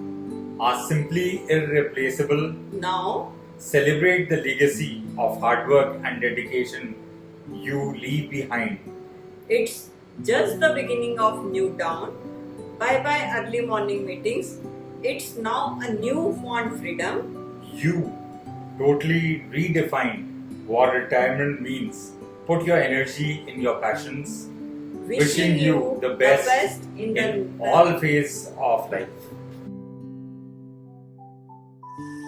Speaker 25: are simply irreplaceable.
Speaker 26: Now,
Speaker 25: celebrate the legacy of hard work and dedication you leave behind.
Speaker 26: It's just the beginning of new dawn. Bye-bye early morning meetings. It's now a newfound freedom.
Speaker 25: You totally redefined what retirement means. Put your energy in your passions. Wishing you the best in all phases of life.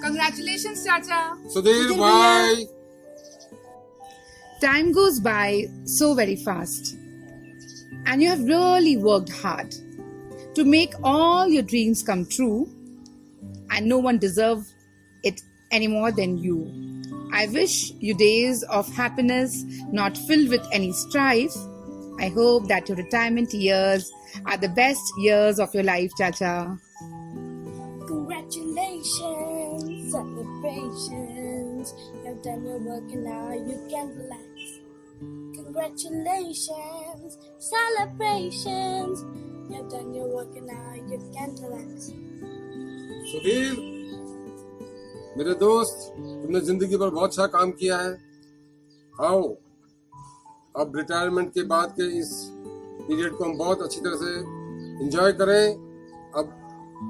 Speaker 12: Congratulations, Chacha.
Speaker 18: Sudhir, bye.
Speaker 12: Time goes by so very fast, and you have really worked hard to make all your dreams come true, and no one deserves it any more than you. I wish you days of happiness, not filled with any strife. I hope that your retirement years are the best years of your life, Chacha.
Speaker 27: Congratulations, celebrations. You've done your work and now you can relax. Congratulations, celebrations. You've done your work and now you can relax.
Speaker 18: Sudhir, मेरे दोस्त, तुमने जिंदगी पर बहुत अच्छा काम किया है। आओ, अब रिटायरमेंट के बाद के इस पीरियड को हम बहुत अच्छी तरह से एंजॉय करें। अब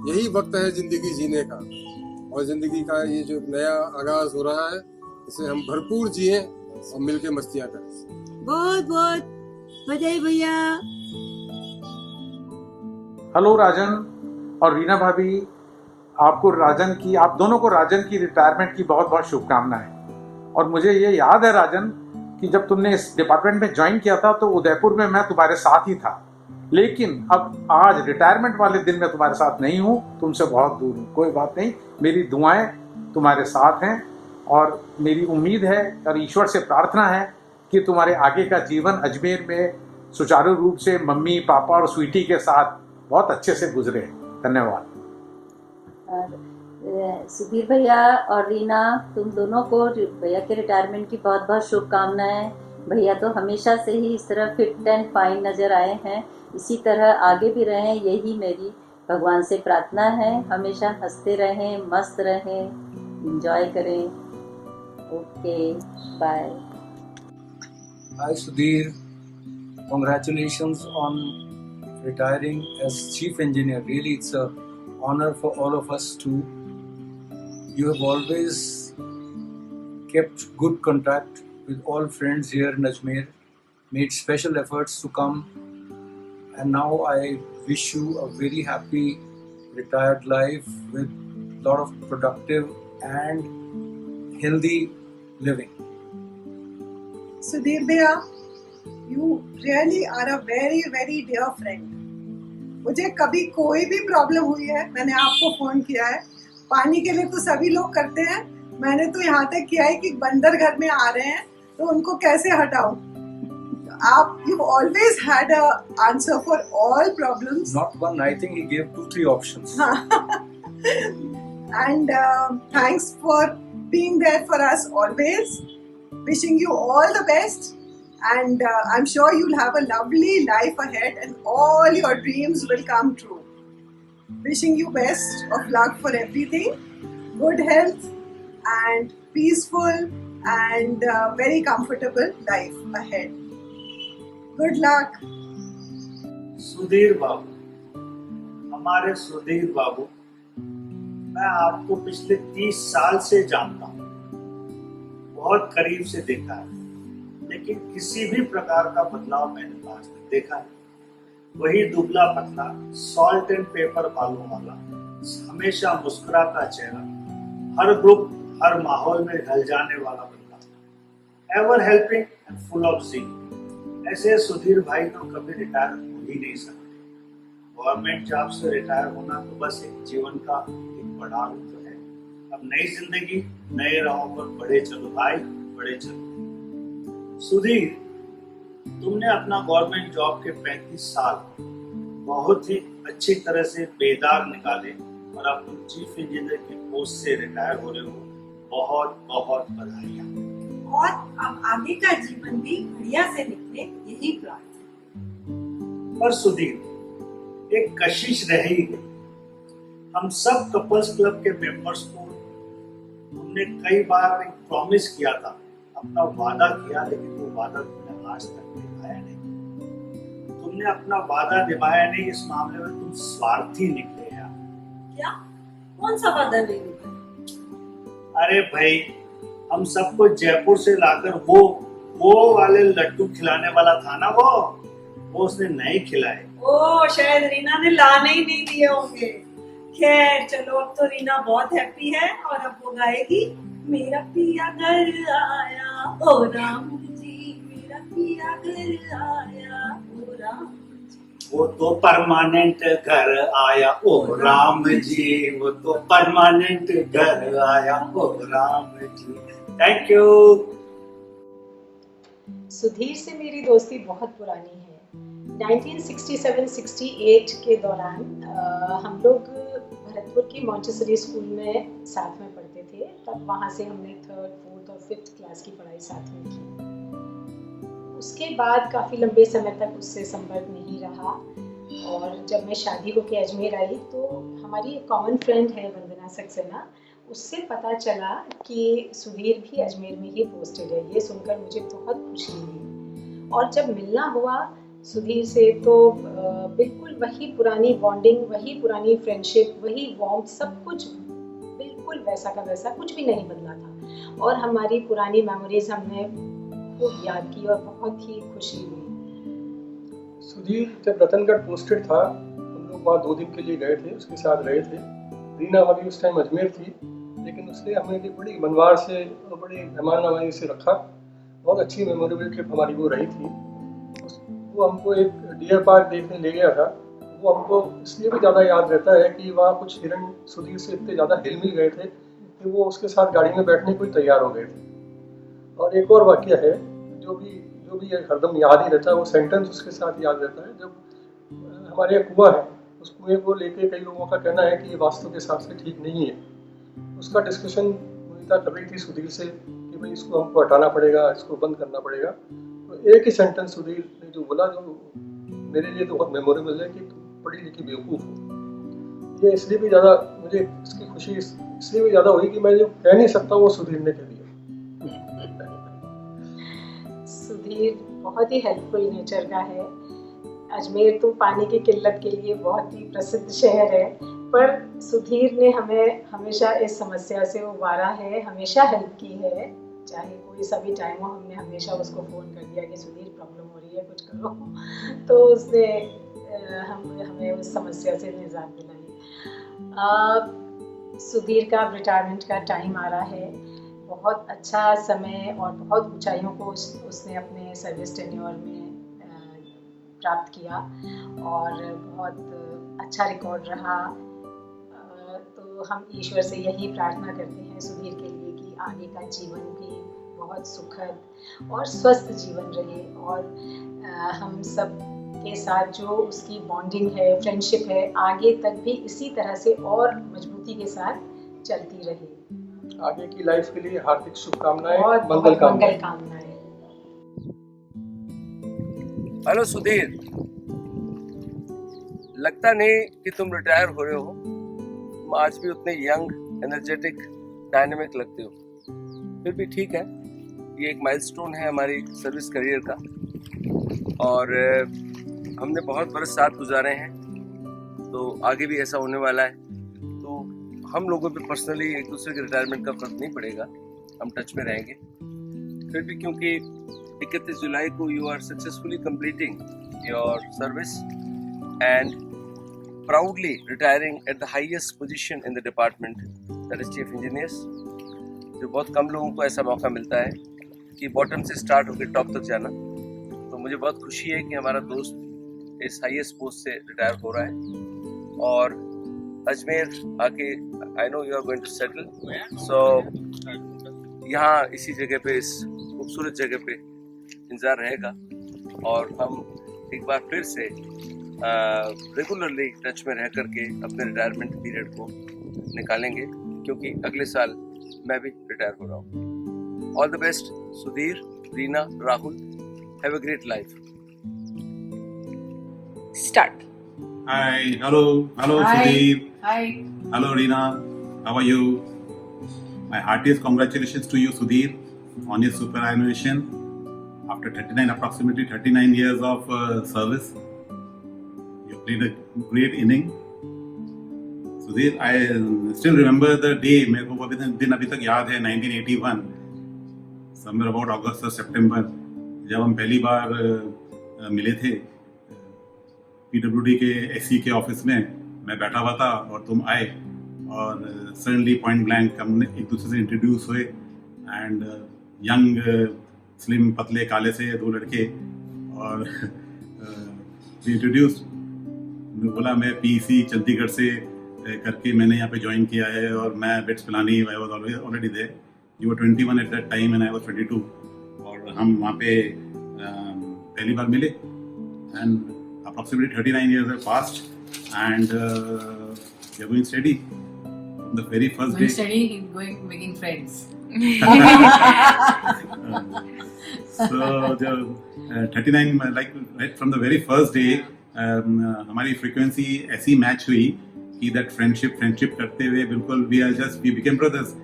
Speaker 18: यही वक्त है जिंदगी जीने का, और जिंदगी का ये जो नया आगाज हो रहा है, इसे हम भरपूर जिए और मिलके मस्तियां करें।
Speaker 11: बहुत बहुत बधाई भैया।
Speaker 28: हेलो राजन और रीना भाभी, आप दोनों को राजन की रिटायरमेंट की बहुत बहुत शुभकामनाएं। और मुझे ये याद है राजन कि जब तुमने इस डिपार्टमेंट में ज्वाइन किया था तो उदयपुर में मैं तुम्हारे साथ ही था, लेकिन अब आज रिटायरमेंट वाले दिन मैं तुम्हारे साथ नहीं हूँ, तुमसे बहुत दूर हूँ। कोई बात नहीं, मेरी दुआएं तुम्हारे साथ हैं और मेरी उम्मीद है और ईश्वर से प्रार्थना है कि तुम्हारे आगे का जीवन अजमेर में सुचारू रूप से मम्मी पापा और स्वीटी के साथ बहुत अच्छे से गुजरे। धन्यवाद।
Speaker 29: सुधीर भैया और रीना, तुम दोनों को भैया के रिटायरमेंट की बहुत बहुत शुभकामनाएं। भैया तो हमेशा से ही इस तरह फिट एंड फाइन नज़र आए हैं, इसी तरह आगे भी रहें, यही मेरी भगवान से प्रार्थना है हमेशा हंसते रहें, मस्त रहें, एंजॉय करें। Okay, bye.
Speaker 3: Hi Sudhir, congratulations on retiring as Chief Engineer. Really, it's an honor for all of us too. You have always kept good contact with all friends here in Ajmer, made special efforts to come, and now I wish you a very happy retired life with a lot of productive and healthy living.
Speaker 6: Sudhir Bhaiya, you really are a very very dear friend. मुझे कभी कोई भी problem हुई है मैंने आपको phone किया है। पानी के लिए तो सभी लोग करते हैं, मैंने तो यहाँ तक किया है कि बंदर घर में आ रहे हैं तो उनको कैसे हटाऊं। आप you always had a answer for all problems.
Speaker 3: Not one, I think he gave 2-3 options.
Speaker 6: And thanks for being there for us always. Wishing you all the best, and I'm sure you'll have a lovely life ahead and all your dreams will come true. Wishing you best of luck for everything, good health and peaceful and very comfortable life ahead. Good luck.
Speaker 22: Sudhir बाबू, हमारे सुधीर बाबू, मैं आपको पिछले 30 साल से जानता हूँ, बहुत करीब से देखा है, लेकिन किसी भी प्रकार का बदलाव मैंने आज तक देखा है। वही दुबला पतला, सॉल्ट एंड पेपर बालों वाला, हमेशा मुस्कुराता चेहरा, हर ग्रुप हर माहौल में ढल जाने वाला बंदा, ever helping and full of Xing. ऐसे सुधीर भाई तो कभी रिटायर हो ही नहीं सकते। गवर्नमेंट जॉब से रिटायर होना तो बस एक जीवन का एक पड़ाव तो है। अब नई जिंदगी नए राहों पर बढ़े चलो भाई, बढ़े चलो। सुधीर, तुमने अपना गवर्नमेंट जॉब के 35 साल बहुत ही अच्छी तरह से बेदाग निकाले और अब तुम चीफ इंजीनियर की पोस्ट से रिटायर हो रहे हो। बहुत बहुत बधाइयाँ।
Speaker 26: और अब आगे का जीवन भी बढ़िया से निकले, यही प्रार्थना।
Speaker 22: पर सुधीर, एक कशिश रह ही गई। हम सब कपल्स क्लब के मेंबर्स को हमने कई बार एक प्रॉमिस किया था, अपना वादा किया, लेकिन वो वादा तुमने आज तक निभाया नहीं। तुमने अपना वादा निभाया नहीं, इस मामले में तुम स्वार्थी निकले यार।
Speaker 26: क्या? कौन सा वादा नहीं निभाया?
Speaker 22: अरे भाई, हम सबको जयपुर से लाकर वो वाले लड्डू खिलाने वाला था ना, वो उसने नहीं खिलाए।
Speaker 26: ओ, शायद रीना ने लाने ही नहीं दिए होंगे। खैर चलो, अब तो रीना बहुत हैप्पी है और अब वो गाएगी, मेरा पिया घर आया ओ राम जी, मेरा पिया घर आया ओ राम जी।
Speaker 22: वो तो परमानेंट घर आया ओ राम जी, वो तो परमानेंट घर आया ओ राम जी। Thank you.
Speaker 13: सुधीर से मेरी दोस्ती बहुत पुरानी है। 1967-68 के दौरान हम लोग भरतपुर की मॉन्टेसरी स्कूल में साथ में पढ़ते थे। तब वहाँ से हमने 3rd, 4th और 5th क्लास की पढ़ाई साथ में की। उसके बाद काफ़ी लंबे समय तक उससे संपर्क नहीं रहा और जब मैं शादी होकर अजमेर आई तो हमारी एक कॉमन फ्रेंड है वंदना सक्सेना, उससे पता चला कि सुधीर भी अजमेर में ही पोस्टेड है। ये सुनकर मुझे बहुत खुशी हुई और जब मिलना हुआ सुधीर से तो बिल्कुल वही पुरानी बॉन्डिंग, वही पुरानी फ्रेंडशिप, वही वार्मथ, सब कुछ बिल्कुल वैसा का वैसा, कुछ भी नहीं बदला था और हमारी पुरानी मेमोरीज हमने खूब याद की और बहुत ही खुशी हुई।
Speaker 14: सुधीर जब रतनगढ़ पोस्टेड था, हम लोग वहाँ 2 दिन के लिए गए थे, उसके साथ रहे थे। रीना वाली उस टाइम अजमेर थी, लेकिन उसने हमें बड़ी मनवार से और बड़ी मेहमान नवाजी से रखा। बहुत अच्छी मेमोरेबल ट्रिप हमारी वो रही थी। वो हमको एक डियर पार्क देखने ले गया था। वो हमको इसलिए भी ज़्यादा याद रहता है कि वहाँ कुछ हिरण सुधीर से इतने ज़्यादा हिल मिल गए थे कि वो उसके साथ गाड़ी में बैठने को ही तैयार हो गए थे। और एक और वाक़या है जो भी हरदम याद ही रहता है, वो सेंटेंस उसके साथ याद रहता है। जब हमारे यहाँ कुआं है, उस कुएँ को लेके कई लोगों का कहना है कि ये वास्तु के हिसाब से ठीक नहीं है। उसका डिस्कशन मुनीता कर रही थी सुधीर से कि भाई इसको हमको हटाना पड़ेगा, इसको बंद करना पड़ेगा। तो एक ही सेंटेंस सुधीर ने जो बोला, जो मेरे लिए तो बहुत मेमोरेबल है कि तुम पढ़ी लिखी बेवकूफ़ हो। ये इसलिए भी ज़्यादा मुझे इसकी खुशी इसलिए भी ज़्यादा हुई कि मैं जो कह नहीं सकता वो सुधीर ने कह दिया।
Speaker 13: सुधीर बहुत ही हेल्पफुल नेचर का है। अजमेर तो पानी की किल्लत के लिए बहुत ही प्रसिद्ध शहर है, पर सुधीर ने हमें हमेशा इस समस्या से उबारा है, हमेशा हेल्प की है। चाहे कोई सा भी टाइम हो, हमने हमेशा उसको फ़ोन कर दिया कि सुधीर प्रॉब्लम हो रही है, कुछ करो, तो उसने हमें उस समस्या से निजात दिलाई। सुधीर का रिटायरमेंट का टाइम आ रहा है। बहुत अच्छा समय और बहुत ऊंचाइयों को उसने अपने सर्विस टेन्योर में प्राप्त किया और बहुत अच्छा रिकॉर्ड रहा। तो हम ईश्वर से यही प्रार्थना करते हैं सुधीर के लिए कि आगे का जीवन भी बहुत सुखद और स्वस्थ जीवन रहे, और हम सब के साथ जो उसकी बॉन्डिंग है, फ्रेंडशिप है, आगे तक भी इसी तरह से और मजबूती के साथ चलती रहे।
Speaker 14: आगे की लाइफ के लिए हार्दिक शुभकामनाएं,
Speaker 13: मंगल कामनाएं।
Speaker 1: हेलो सुधीर, लगता नहीं कि तुम रिटायर हो रहे हो। तुम आज भी उतने यंग, एनर्जेटिक, डायनेमिक लगते हो। फिर भी ठीक है, ये एक माइलस्टोन है हमारी सर्विस करियर का, और हमने बहुत बरस साथ गुजारे हैं, तो आगे भी ऐसा होने वाला है। तो हम लोगों पे पर्सनली एक दूसरे के रिटायरमेंट का फर्क नहीं पड़ेगा, हम टच में रहेंगे। फिर भी क्योंकि 31 जुलाई को you are successfully completing your service and proudly retiring at the highest position in the department, that is chief engineers, जो बहुत कम लोगों को ऐसा मौका मिलता है कि बॉटम से स्टार्ट होकर टॉप तक जाना। तो मुझे बहुत खुशी है कि हमारा दोस्त इस हाईएस्ट पोस्ट से रिटायर हो रहा है और अजमेर आके, I know you are going to settle, so यहाँ इसी जगह पे, इस खूबसूरत जगह पे इंतज़ार रहेगा, और हम एक बार फिर से रेगुलरली टच में रह करके अपने रिटायरमेंट पीरियड को निकालेंगे, क्योंकि अगले साल मैं भी रिटायर हो रहा हूँ। All the best Sudhir, Reena, Rahul, have a great life.
Speaker 2: Start.
Speaker 15: Hi, hello
Speaker 2: Hi.
Speaker 15: Sudeep.
Speaker 2: Hi.
Speaker 15: Hello Reena, how are you? My heartiest congratulations to you Sudeep on your superannuation after approximately 39 years of service. You played a great inning. Sudeep, I still remember the day, मेरे को वो दिन अभी तक याद है, 1981, somewhere about August or September, जब हम पहली बार मिले थे PWD के SC के ऑफिस में। मैं बैठा हुआ था और तुम आए, और सडनली पॉइंट ब्लैंक हमने एक दूसरे से इंट्रोड्यूस हुए, एंड यंग, स्लिम, पतले, काले से दो लड़के, और इंट्रोड्यूस। बोला मैं PEC चंडीगढ़ से करके मैंने यहाँ पे ज्वाइन किया है, और मैं BITS Pilani, I was already there. You were 21 at that time and I was 22, और हम वहाँ पे पहली बार मिले, एंड approximately 39 years have passed, and we are going steady from the very first day.
Speaker 2: Steady, going making friends.
Speaker 15: So the 39, like right from the very first day, हमारी frequency ऐसी match हुई कि that friendship करते हुए बिल्कुल we became brothers,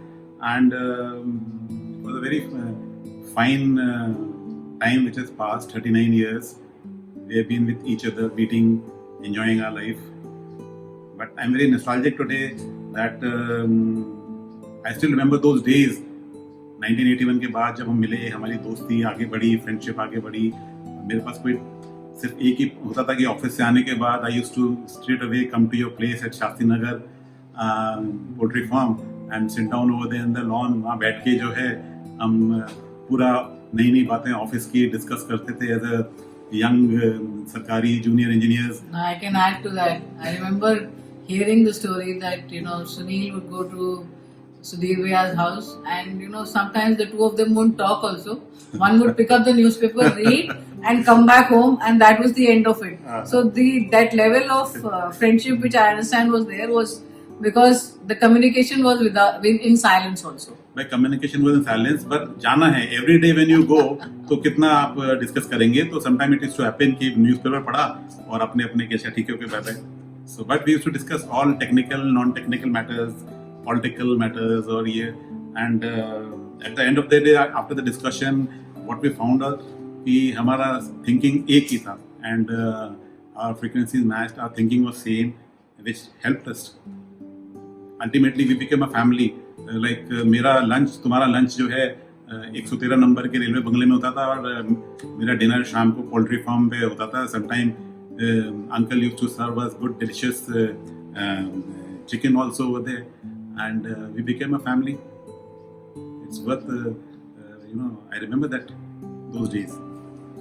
Speaker 15: and it was a very fine time which has passed, 39 years. We have been with each other, meeting, enjoying our life. But I'm very nostalgic today that I still remember those days, 1981 के बाद जब हम मिले, हमारी दोस्ती आगे बढ़ी, friendship आगे बढ़ी। मेरे पास कोई सिर्फ एक ही होता था कि ऑफिस से आने के बाद I used to straight away come to your place at Shastri Nagar poultry farm and sit down over there in the lawn। वहाँ बैठ के जो है हम पूरा नई बातें ऑफिस की डिस्कस करते थे as a young Sarkari junior engineers.
Speaker 2: I can add to that. I remember hearing the story that Sunil would go to Sudhir Bhaiya's house, and sometimes the two of them wouldn't talk also. One would pick up the newspaper, read, and come back home, and that was the end of it. So that level of friendship which I understand was there was because the communication was in silence also.
Speaker 15: By communication was in silence, but जाना है every day when you go, तो कितना आप discuss करेंगे। तो sometime it is to happen कि newspaper पढ़ा और अपने के अच्छा ठीक है, okay bye bye, So, but we used to discuss all technical, non-technical matters, political matters, or and at the end of the day, after the discussion, what we found out कि हमारा thinking एक ही था, and our frequencies matched, our thinking was same, which helped us. Ultimately, we became a family. Like मेरा lunch, तुम्हारा lunch जो है 113 number के railway बंगले में होता था, और मेरा डिनर शाम को पोल्ट्री फार्म पे होता था. Sometime uncle used to serve us good delicious chicken also over there, and we became a family. It's worth I remember that those days.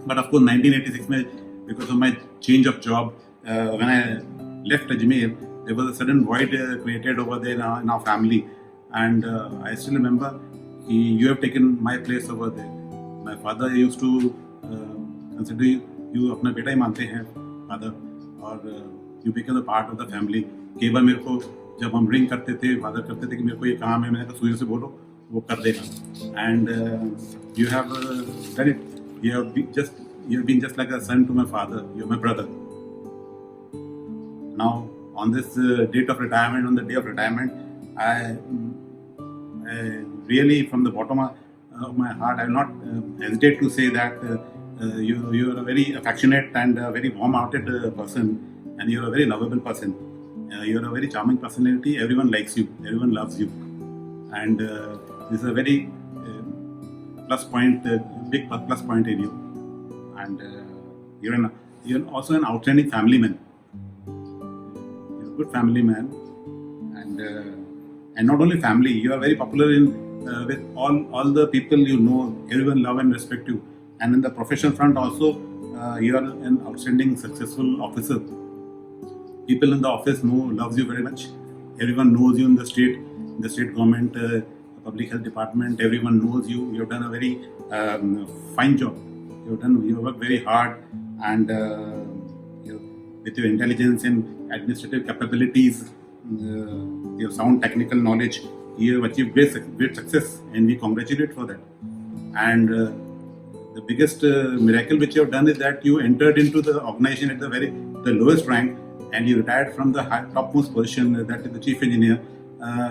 Speaker 15: But of course 1986 में, because of my change of job, when I left Ajmer, there was a sudden void created over there in our family, and I still remember you have taken my place over there. My father used to consider you अपना बेटा ही मानते हैं father, और you became a part of the family. कई बार मेरे को जब हम ड्रिंक करते थे, फादर करते थे कि मेरे को ये काम है, मैंने कहा सूर्य से बोलो, वो कर देगा. And you have done it. You have been just like a son to my father. You're my brother. Now on this date of retirement, on the day of retirement, I really, from the bottom of my heart, I will not hesitate to say that you are a very affectionate and a very warm-hearted person, and you are a very lovable person. You are a very charming personality. Everyone likes you. Everyone loves you, and this is a very plus point, big plus point in you. And you're also an outstanding family man. You're a good family man, and not only family, you are very popular in with all the people you know. Everyone love and respect you, and in the professional front also, you are an outstanding, successful officer. People in the office loves you very much. Everyone knows you in the state government, public health department. Everyone knows you. You have done a very fine job. You work very hard, and with your intelligence and administrative capabilities, your sound technical knowledge, you have achieved great success, and we congratulate for that. And the biggest miracle which you have done is that you entered into the organization at the lowest rank, and you retired from the topmost position, that is the chief engineer,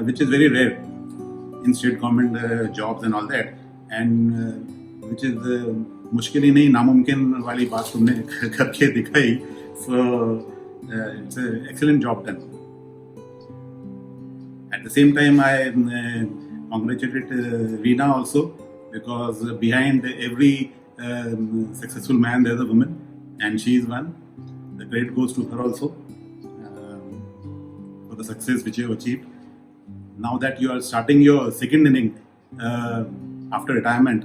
Speaker 15: which is very rare in state government jobs and all that, and which is मुश्किल ही नहीं, नामुमकिन वाली बात तुमने करके दिखाई. So it's an excellent job done. At the same time, I congratulate Reena also, because behind every successful man there is a woman, and she is one. The credit goes to her also for the success which you have achieved. Now that you are starting your second inning after retirement,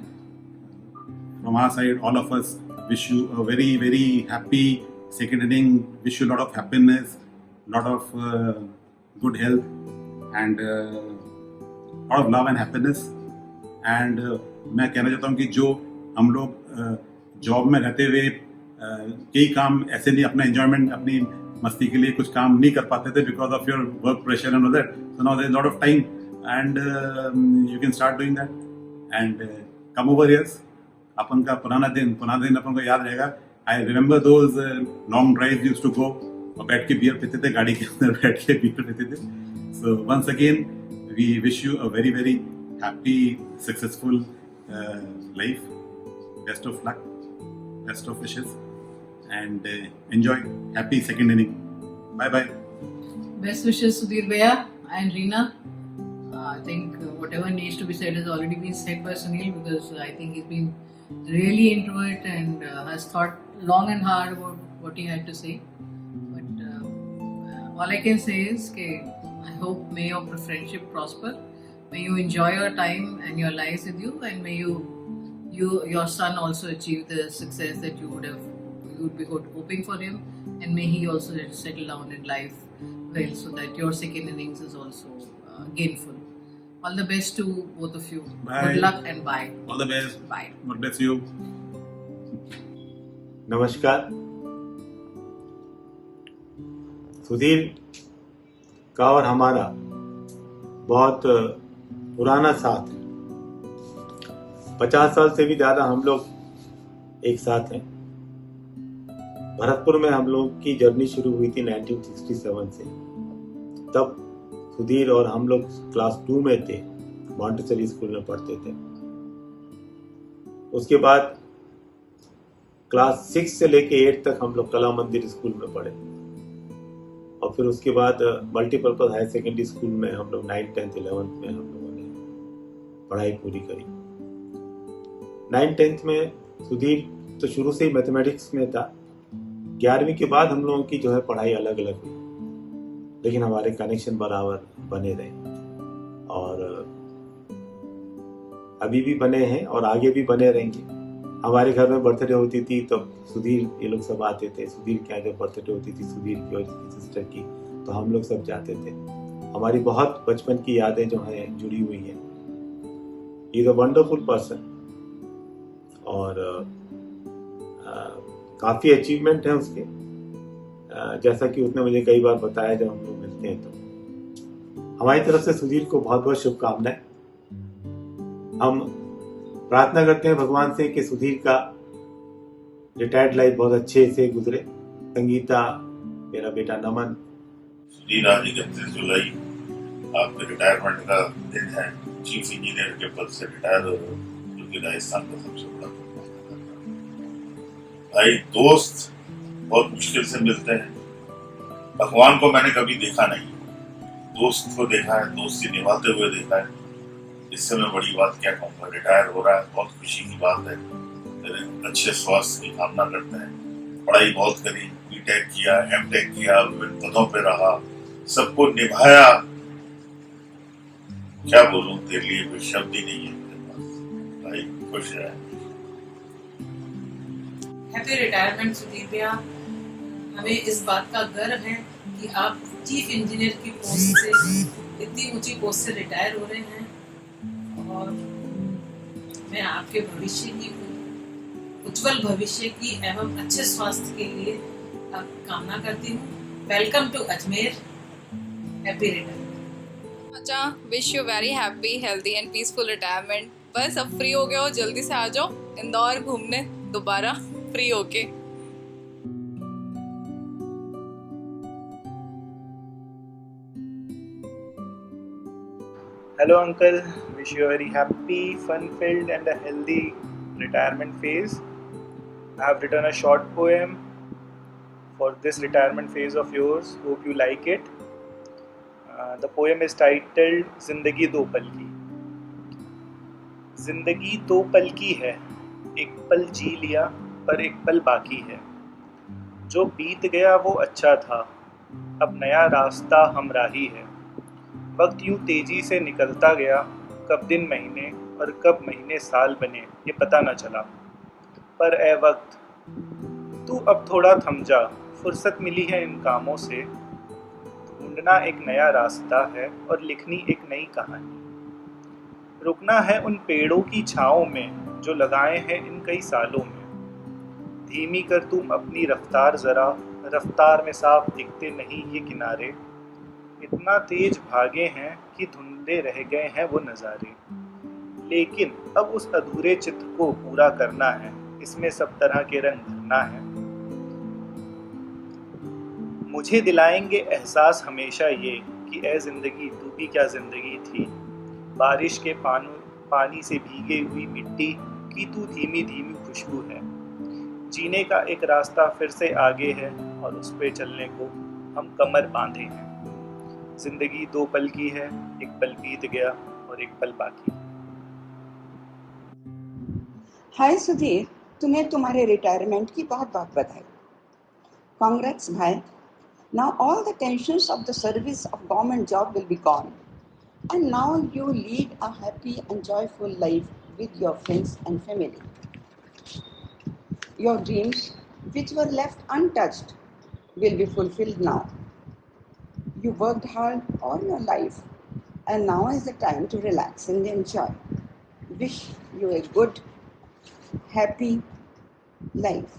Speaker 15: from our side, all of us wish you a very, very happy second inning. Wish you a lot of happiness, lot of good health, and lot of love and happiness. And मैं कहना चाहता हूँ कि जो हम लोग job में रहते हुए कई काम ऐसे नहीं, अपना एंजॉयमेंट, अपनी मस्ती के लिए कुछ काम नहीं कर पाते थे because of your work pressure and all that. So now there is lot of time, and you can start doing that, and come over here's. अपन का पुराना दिन अपन को याद रहेगा. I remember those long drive used to go, और बैठ के बियर पीते थे, गाड़ी के अंदर बैठ के बियर पीते थे. So once again we wish you a very very happy successful life. Best of luck, best of wishes, and enjoy happy second inning. Bye bye.
Speaker 2: Best wishes, Sudhir Bhaiya and Reena. I think whatever needs to be said has already been said by Sunil, because I think he's been really into it and has thought long and hard about what he had to say. But all I can say is that I hope may your friendship prosper, may you enjoy your time and your lives with you, and may your son also achieve the success that you would be hoping for him, and may he also settle down in life well, so that your second innings is also gainful. All the best to both of you.
Speaker 15: Bye.
Speaker 2: Good luck and bye.
Speaker 15: All the best.
Speaker 2: Bye.
Speaker 15: God bless you.
Speaker 5: नमस्कार. सुधीर का और हमारा बहुत पुराना साथ है. 50 साल से भी ज़्यादा हम लोग एक साथ हैं. भरतपुर में हम लोग की जर्नी शुरू हुई थी 1967 से। तब सुधीर और हम लोग क्लास 2 में थे, मॉन्टेसरी स्कूल में पढ़ते थे। उसके बाद क्लास 6 से लेके 8 तक हम लोग कला मंदिर स्कूल में पढ़े, और फिर उसके बाद मल्टीपर्पज हायर सेकेंडरी स्कूल में हम लोग 9th 10th 11th में हम लोगों ने पढ़ाई पूरी करी। 9th 10th में सुधीर तो शुरू से ही मैथमेटिक्स में था। 11वीं के बाद हम लोगों की जो है पढ़ाई अलग अलग हुई, लेकिन हमारे कनेक्शन बराबर बने रहे और अभी भी बने हैं और आगे भी बने रहेंगे। हमारे घर में बर्थडे होती थी तब सुधीर ये लोग सब आते थे। सुधीर के यहाँ जब बर्थडे होती थी सुधीर की और इसकी सिस्टर की, तो हम लोग सब जाते थे। हमारी बहुत बचपन की यादें जो हैं जुड़ी हुई हैं। इज अ वंडरफुल पर्सन और काफ़ी अचीवमेंट है उसके, जैसा कि उसने मुझे कई बार बताया जब हम लोग मिलते हैं। तो हमारी तरफ से सुधीर को बहुत बहुत शुभकामनाएं। हम प्रार्थना करते हैं भगवान से कि सुधीर का रिटायर्ड लाइफ बहुत अच्छे से गुजरे। संगीता, मेरा बेटा नमन।
Speaker 7: सुधीर, आज 31 जुलाई आपके रिटायरमेंट का दिन है। चीफ इंजीनियर के पद से रिटायर हो रहे हो, जो कि राजस्थान का सबसे बड़ा भाई। दोस्त बहुत मुश्किल से मिलते हैं। भगवान को मैंने कभी देखा नहीं, दोस्त को देखा है, दोस्ती निभाते हुए देखा है। इससे मैं बड़ी बात क्या कहूँगा। रिटायर हो रहा है, बहुत खुशी की बात है। तेरे अच्छे स्वास्थ्य की कामना करते हैं। पढ़ाई बहुत करी, बीटेक किया, एमटेक किया, विभिन्न पदों पे रहा, सबको निभाया। क्या बोलूं, तेरे लिए कोई शब्द ही नहीं है मेरे पास। भाई खुश है।
Speaker 2: हैप्पी रिटायरमेंट सुधीर भैया। हमें इस बात का गर्व है कि आप चीफ इंजीनियर की पोस्ट से, इतनी ऊंची पोस्ट से रिटायर हो रहे हैं, और मैं आपके भविष्य की, उज्जवल भविष्य की एवं अच्छे स्वास्थ्य के लिए आप कामना करती हूँ। Welcome to Ajmer. Happy retirement.
Speaker 12: अच्छा, wish you very happy, healthy and peaceful retirement. बस अब फ्री हो गए हो, जल्दी से आ जाओ इंदौर घूमने दोबारा फ्री होके।
Speaker 8: Hello uncle, wish you a very happy, fun-filled and a healthy retirement phase. I have written a short poem for this retirement phase of yours. Hope you like it. The poem is titled जिंदगी दो पल की। जिंदगी दो पल की है, एक पल जी लिया पर एक पल बाकी है। जो बीत गया वो अच्छा था, अब नया रास्ता हमराही है। वक्त यूं तेजी से निकलता गया, कब दिन महीने और कब महीने साल बने ये पता न चला। पर ए वक्त, तू अब थोड़ा थम जा, फुर्सत मिली है इन कामों से। ढूंढना एक नया रास्ता है और लिखनी एक नई कहानी। रुकना है उन पेड़ों की छाँव में जो लगाए हैं इन कई सालों में। धीमी कर तुम अपनी रफ्तार ज़रा, रफ्तार में साफ दिखते नहीं ये किनारे। इतना तेज भागे हैं कि धुंधले रह गए हैं वो नज़ारे। लेकिन अब उस अधूरे चित्र को पूरा करना है, इसमें सब तरह के रंग भरना है। मुझे दिलाएंगे एहसास हमेशा ये कि ए ज़िंदगी तू भी क्या ज़िंदगी थी। बारिश के पानी से भीगे हुई मिट्टी की तू धीमी धीमी खुशबू है। जीने का एक रास्ता फिर से आगे है और उस पे चलने को हम कमर बांधे हैं। जिंदगी दो पल की है, एक पल बीत गया और एक पल बाकी।
Speaker 16: हाय सुधीर, तुम्हें तुम्हारे रिटायरमेंट की बहुत बहुत बधाई। कांग्रेट्स भाई। Now all the tensions of the service of government job will be gone and now you lead a happy and joyful life with your friends and family. Your dreams, which were left untouched, will be fulfilled now. You worked hard all your life, and now is the time to relax and enjoy. Wish you a good, happy life.